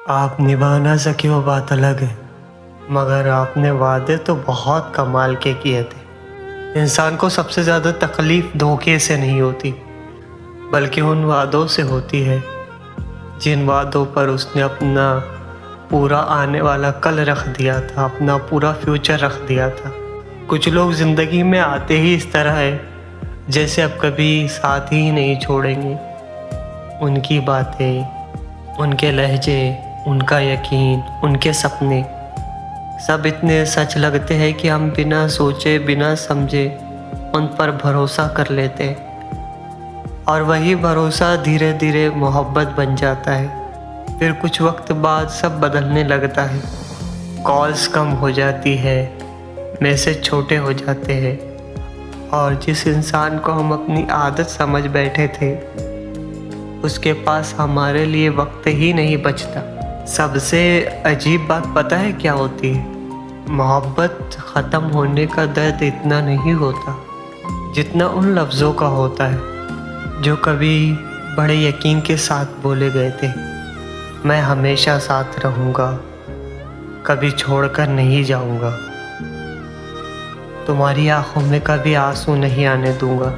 आप निभा ना सके वो बात अलग है, मगर आपने वादे तो बहुत कमाल के किए थे। इंसान को सबसे ज़्यादा तकलीफ़ धोखे से नहीं होती, बल्कि उन वादों से होती है जिन वादों पर उसने अपना पूरा आने वाला कल रख दिया था, अपना पूरा फ्यूचर रख दिया था। कुछ लोग ज़िंदगी में आते ही इस तरह है जैसे अब कभी साथ ही नहीं छोड़ेंगे। उनकी बातें, उनके लहजे, उनका यकीन, उनके सपने सब इतने सच लगते हैं कि हम बिना सोचे बिना समझे उन पर भरोसा कर लेते हैं, और वही भरोसा धीरे धीरे मोहब्बत बन जाता है। फिर कुछ वक्त बाद सब बदलने लगता है, कॉल्स कम हो जाती है, मैसेज छोटे हो जाते हैं, और जिस इंसान को हम अपनी आदत समझ बैठे थे उसके पास हमारे लिए वक्त ही नहीं बचता। सबसे अजीब बात पता है क्या होती है? मोहब्बत ख़त्म होने का दर्द इतना नहीं होता जितना उन लफ्ज़ों का होता है जो कभी बड़े यकीन के साथ बोले गए थे। मैं हमेशा साथ रहूँगा, कभी छोड़कर नहीं जाऊँगा, तुम्हारी आँखों में कभी आंसू नहीं आने दूँगा।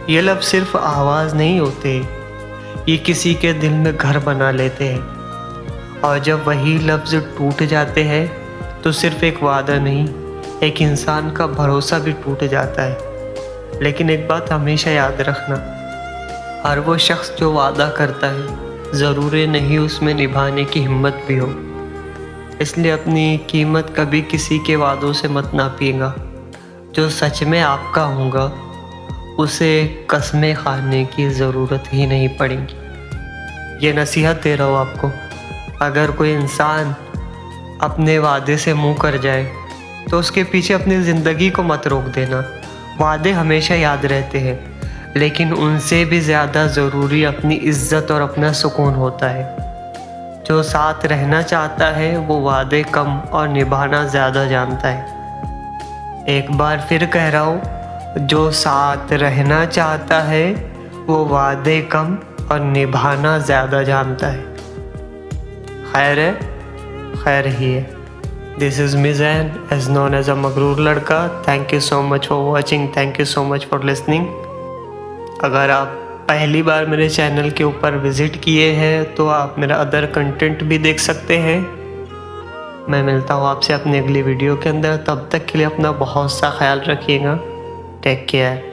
ये लफ्ज़ सिर्फ आवाज़ नहीं होते, ये किसी के दिल में घर बना लेते हैं, और जब वही लफ्ज़ टूट जाते हैं तो सिर्फ एक वादा नहीं, एक इंसान का भरोसा भी टूट जाता है। लेकिन एक बात हमेशा याद रखना, हर वो शख्स जो वादा करता है ज़रूरी नहीं उसमें निभाने की हिम्मत भी हो। इसलिए अपनी कीमत कभी किसी के वादों से मत नापिएगा। जो सच में आपका होगा उसे कसमें खाने की ज़रूरत ही नहीं पड़ेगी। ये नसीहत दे रहा हूँ आपको, अगर कोई इंसान अपने वादे से मुंह कर जाए तो उसके पीछे अपनी ज़िंदगी को मत रोक देना। वादे हमेशा याद रहते हैं, लेकिन उनसे भी ज़्यादा ज़रूरी अपनी इज़्ज़त और अपना सुकून होता है। जो साथ रहना चाहता है वो वादे कम और निभाना ज़्यादा जानता है। एक बार फिर कह रहा हूँ, जो साथ रहना चाहता है वो वादे कम और निभाना ज़्यादा जानता है। खैर है, खैर ही है। This is Mizan, as known as a मगरूर लड़का। Thank you so much for watching, thank you so much for listening. अगर आप पहली बार मेरे चैनल के ऊपर विज़िट किए हैं तो आप मेरा अदर कंटेंट भी देख सकते हैं। मैं मिलता हूँ आपसे अपनी अगली वीडियो के अंदर। तब तक के लिए अपना बहुत सा ख्याल रखिएगा। Take care.